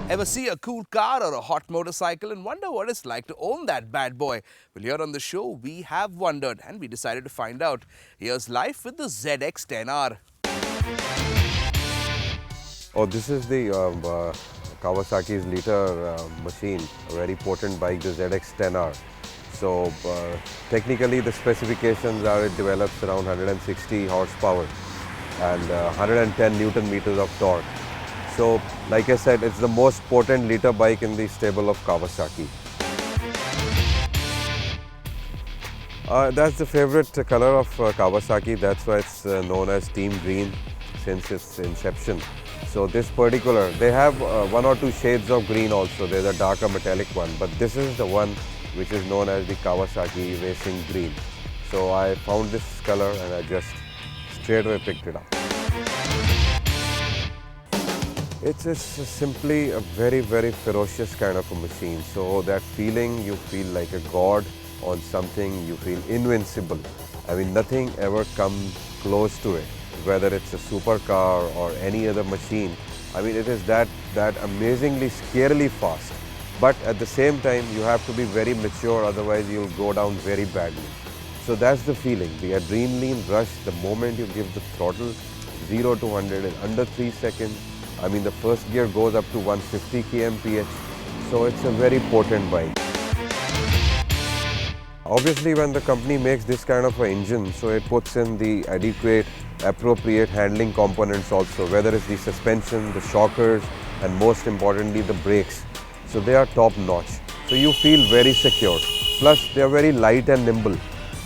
Ever see a cool car or a hot motorcycle and wonder what it's like to own that bad boy? Well, here on the show, we have wondered and we decided to find out. Here's life with the ZX-10R. Oh, this is the Kawasaki's liter machine, a very potent bike, the ZX-10R. So technically the specifications are it develops around 160 horsepower and 110 Newton meters of torque. So like I said, it's the most potent liter bike in the stable of Kawasaki. That's the favorite color of Kawasaki, that's why it's known as Team Green since its inception. So this particular, they have one or two shades of green also, there's a darker metallic one, but this is the one which is known as the Kawasaki Racing Green. So I found this color and I just straight away picked it up. It's simply a very, very ferocious kind of a machine. So that feeling, you feel like a god on something, you feel invincible. I mean, nothing ever comes close to it, whether it's a supercar or any other machine. I mean, it is that amazingly, scarily fast. But at the same time, you have to be very mature, otherwise you'll go down very badly. So that's the feeling, the adrenaline rush, the moment you give the throttle, 0 to 100 in under 3 seconds. I mean, the first gear goes up to 150 kmph, so it's a very potent bike. Obviously, when the company makes this kind of an engine, so it puts in the adequate, appropriate handling components also, whether it's the suspension, the shockers, and most importantly, the brakes. So they are top notch. So you feel very secure. Plus, they are very light and nimble.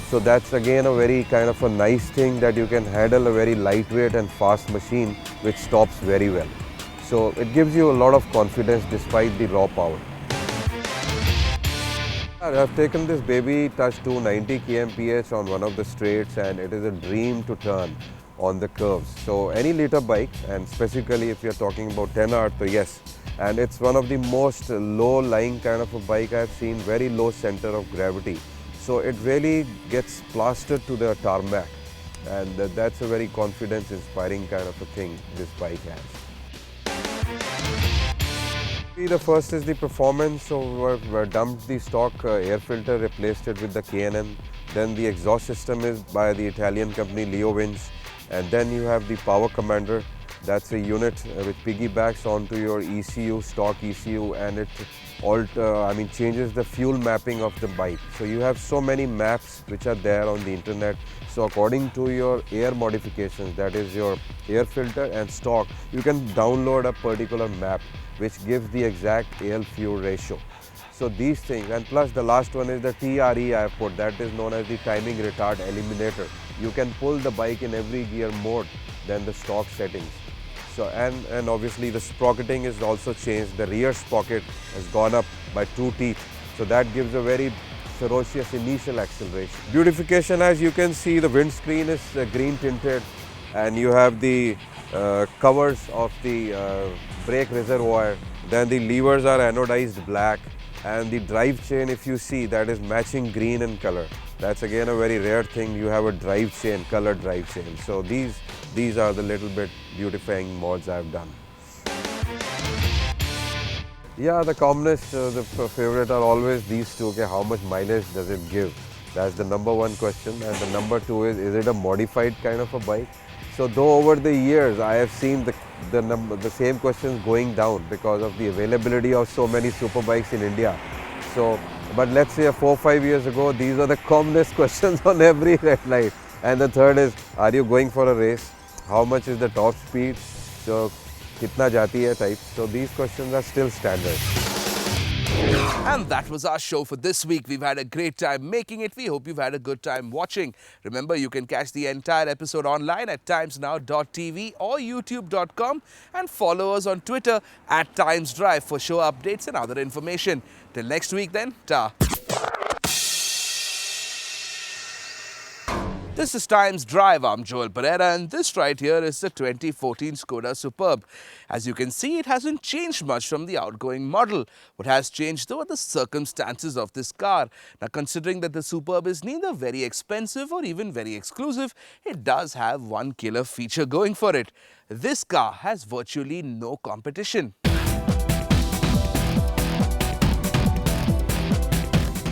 So that's again a very kind of a nice thing that you can handle a very lightweight and fast machine which stops very well. So it gives you a lot of confidence despite the raw power. I've taken this baby touch to 90 kmph on one of the straights and it is a dream to turn on the curves. So any liter bike, and specifically if you're talking about 10R, so yes. And it's one of the most low-lying kind of a bike I've seen, very low center of gravity. So it really gets plastered to the tarmac, and that's a very confidence-inspiring kind of a thing this bike has. The first is the performance, so we've dumped the stock air filter, replaced it with the K&N. Then the exhaust system is by the Italian company Leo Winch, and then you have the power commander. That's a unit which piggybacks onto your ECU, stock ECU, and it changes the fuel mapping of the bike. So you have so many maps which are there on the internet. So according to your air modifications, that is your air filter and stock, you can download a particular map which gives the exact air-fuel ratio. So these things, and plus the last one is the TRE I have put, that is known as the timing retard eliminator. You can pull the bike in every gear mode than the stock settings. So and obviously the sprocketing is also changed. The rear sprocket has gone up by 2 teeth. So that gives a very ferocious initial acceleration. Beautification, as you can see, the windscreen is green tinted, and you have the covers of the brake reservoir. Then the levers are anodized black, and the drive chain, if you see, that is matching green in color. That's again a very rare thing. You have a drive chain, colored drive chain. So these are the little bit beautifying mods I've done. Yeah, the commonest, the favorite are always these two. Okay, how much mileage does it give? That's the number one question. And the number two is it a modified kind of a bike? So though over the years I have seen the same questions going down because of the availability of so many super bikes in India. So, but let's say 4 or 5 years ago, these are the commonest questions on every red light. And the third is, are you going for a race? How much is the top speed? So, kitna jati hai type. So these questions are still standard. And that was our show for this week. We've had a great time making it. We hope you've had a good time watching. Remember, you can catch the entire episode online at timesnow.tv or youtube.com, and follow us on Twitter at TimesDrive for show updates and other information. Till next week then, ta. This is Times Drive. I'm Joel Pereira, and this right here is the 2014 Skoda Superb. As you can see, it hasn't changed much from the outgoing model. What has changed though are the circumstances of this car. Now, considering that the Superb is neither very expensive or even very exclusive, it does have one killer feature going for it. This car has virtually no competition.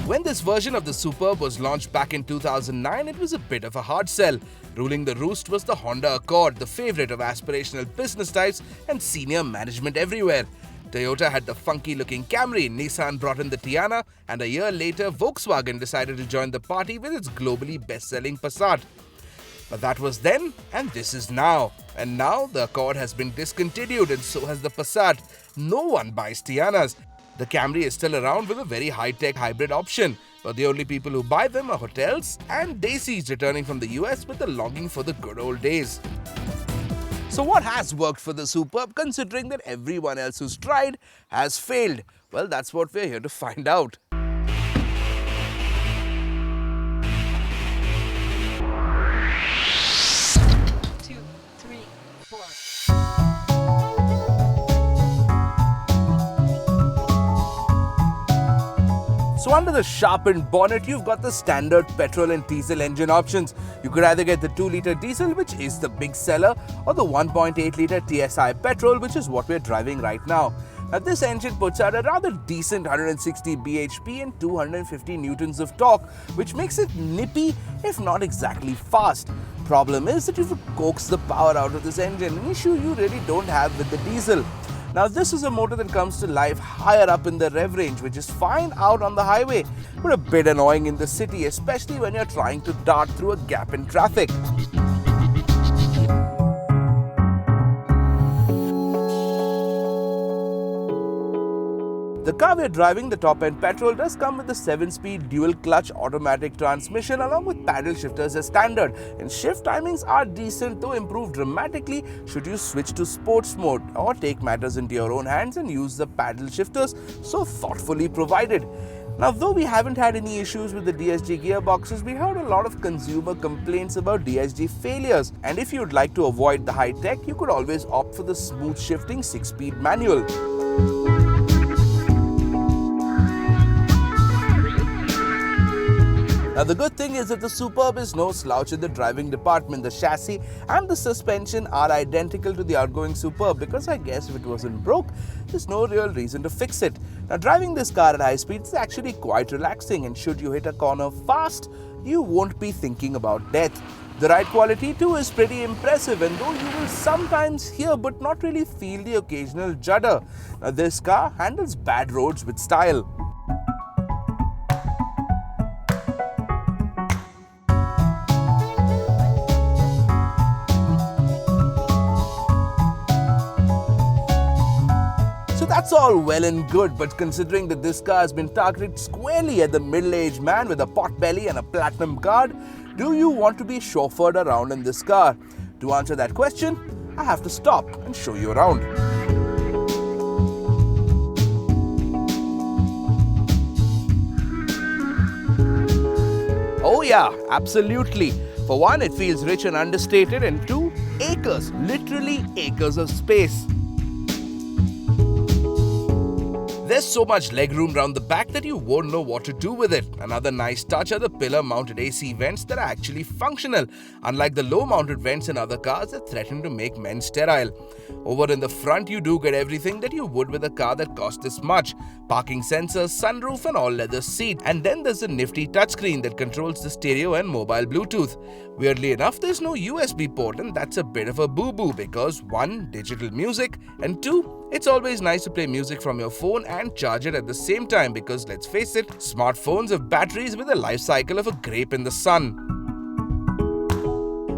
When this version of the Superb was launched back in 2009, it was a bit of a hard sell. Ruling the roost was the Honda Accord, the favorite of aspirational business types and senior management everywhere. Toyota had the funky-looking Camry, Nissan brought in the Tiana, and a year later, Volkswagen decided to join the party with its globally best-selling Passat. But that was then, and this is now. And now, the Accord has been discontinued, and so has the Passat. No one buys Tianas. The Camry is still around with a very high-tech hybrid option, but the only people who buy them are hotels and Daisies returning from the US with a longing for the good old days. So what has worked for the Superb, considering that everyone else who's tried has failed? Well, that's what we're here to find out. So under the sharpened bonnet, you've got the standard petrol and diesel engine options. You could either get the 2-litre diesel, which is the big seller, or the 1.8-litre TSI petrol, which is what we're driving right now. Now this engine puts out a rather decent 160 bhp and 250 newtons of torque, which makes it nippy if not exactly fast. Problem is that you have to coax the power out of this engine, an issue you really don't have with the diesel. Now this is a motor that comes to life higher up in the rev range, which is fine out on the highway, but a bit annoying in the city, especially when you're trying to dart through a gap in traffic. The car we're driving, the top-end petrol, does come with a 7-speed dual-clutch automatic transmission along with paddle shifters as standard, and shift timings are decent, though improved dramatically should you switch to sports mode or take matters into your own hands and use the paddle shifters so thoughtfully provided. Now, though we haven't had any issues with the DSG gearboxes, we heard a lot of consumer complaints about DSG failures, and if you'd like to avoid the high tech, you could always opt for the smooth shifting 6-speed manual. Now the good thing is that the Superb is no slouch in the driving department. The chassis and the suspension are identical to the outgoing Superb, because I guess if it wasn't broke, there's no real reason to fix it. Now driving this car at high speeds is actually quite relaxing, and should you hit a corner fast, you won't be thinking about death. The ride quality too is pretty impressive, and though you will sometimes hear but not really feel the occasional judder. Now this car handles bad roads with style. That's all well and good, but considering that this car has been targeted squarely at the middle-aged man with a pot belly and a platinum card, do you want to be chauffeured around in this car? To answer that question, I have to stop and show you around. Oh yeah, absolutely. For one, it feels rich and understated, and two, acres, literally acres of space. There's so much legroom round the back that you won't know what to do with it. Another nice touch are the pillar-mounted AC vents that are actually functional, unlike the low-mounted vents in other cars that threaten to make men sterile. Over in the front, you do get everything that you would with a car that costs this much. Parking sensors, sunroof and all-leather seat. And then there's a nifty touchscreen that controls the stereo and mobile Bluetooth. Weirdly enough, there's no USB port, and that's a bit of a boo-boo because 1. Digital music, and 2. It's always nice to play music from your phone and charge it at the same time, because let's face it, smartphones have batteries with a life cycle of a grape in the sun.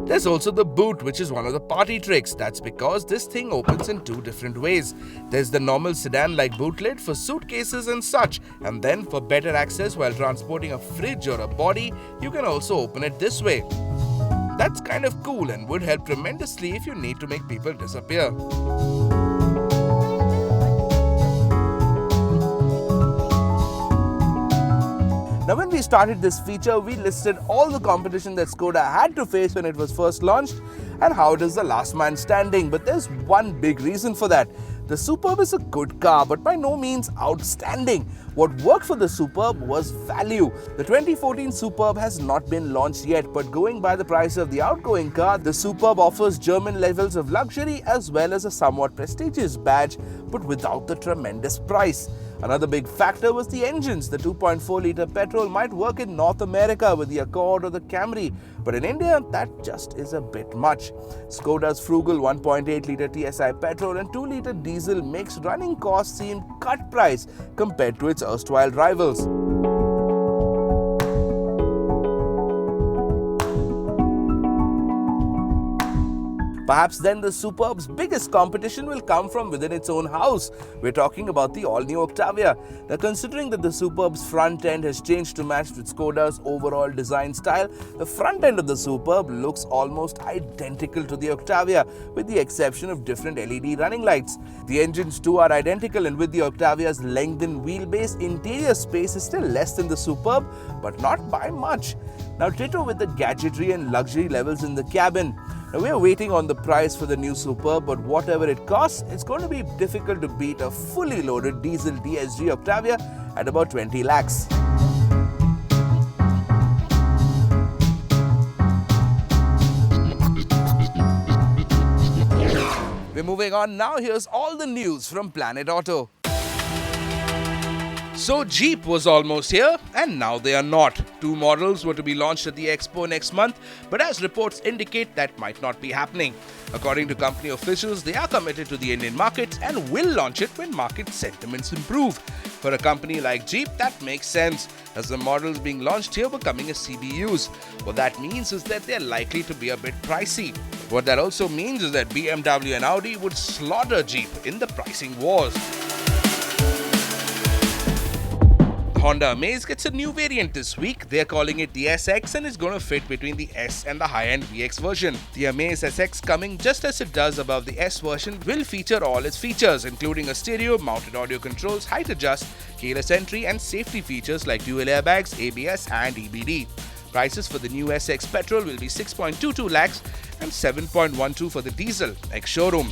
There's also the boot, which is one of the party tricks. That's because this thing opens in 2 different ways. There's the normal sedan-like boot lid for suitcases and such, and then for better access while transporting a fridge or a body, you can also open it this way. That's kind of cool and would help tremendously if you need to make people disappear. Now when we started this feature, we listed all the competition that Skoda had to face when it was first launched and how it is the last man standing. But there's one big reason for that. The Superb is a good car, but by no means outstanding. What worked for the Superb was value. The 2014 Superb has not been launched yet, but going by the price of the outgoing car, the Superb offers German levels of luxury as well as a somewhat prestigious badge, but without the tremendous price. Another big factor was the engines. The 2.4-litre petrol might work in North America with the Accord or the Camry, but in India, that just is a bit much. Skoda's frugal 1.8-litre TSI petrol and 2-litre diesel makes running costs seem cut price compared to its erstwhile rivals. Perhaps then the Superb's biggest competition will come from within its own house. We're talking about the all-new Octavia. Now, considering that the Superb's front end has changed to match with Skoda's overall design style, the front end of the Superb looks almost identical to the Octavia, with the exception of different LED running lights. The engines too are identical, and with the Octavia's lengthened wheelbase, interior space is still less than the Superb, but not by much. Now, ditto with the gadgetry and luxury levels in the cabin. Now, we are waiting on the price for the new Superb, but whatever it costs, it's going to be difficult to beat a fully loaded diesel DSG Octavia at about 20 lakhs. We're moving on now. Here's all the news from Planet Auto. So Jeep was almost here, and now they are not. Two models were to be launched at the expo next month, but as reports indicate, that might not be happening. According to company officials, they are committed to the Indian market and will launch it when market sentiments improve. For a company like Jeep, that makes sense, as the models being launched here were coming as CBUs. What that means is that they're likely to be a bit pricey. What that also means is that BMW and Audi would slaughter Jeep in the pricing wars. Honda Amaze gets a new variant this week. They're calling it the SX, and it's going to fit between the S and the high-end VX version. The Amaze SX, coming just as it does above the S version, will feature all its features, including a stereo, mounted audio controls, height adjust, keyless entry, and safety features like dual airbags, ABS, and EBD. Prices for the new SX petrol will be 6.22 lakhs and 7.12 for the diesel, ex-showroom.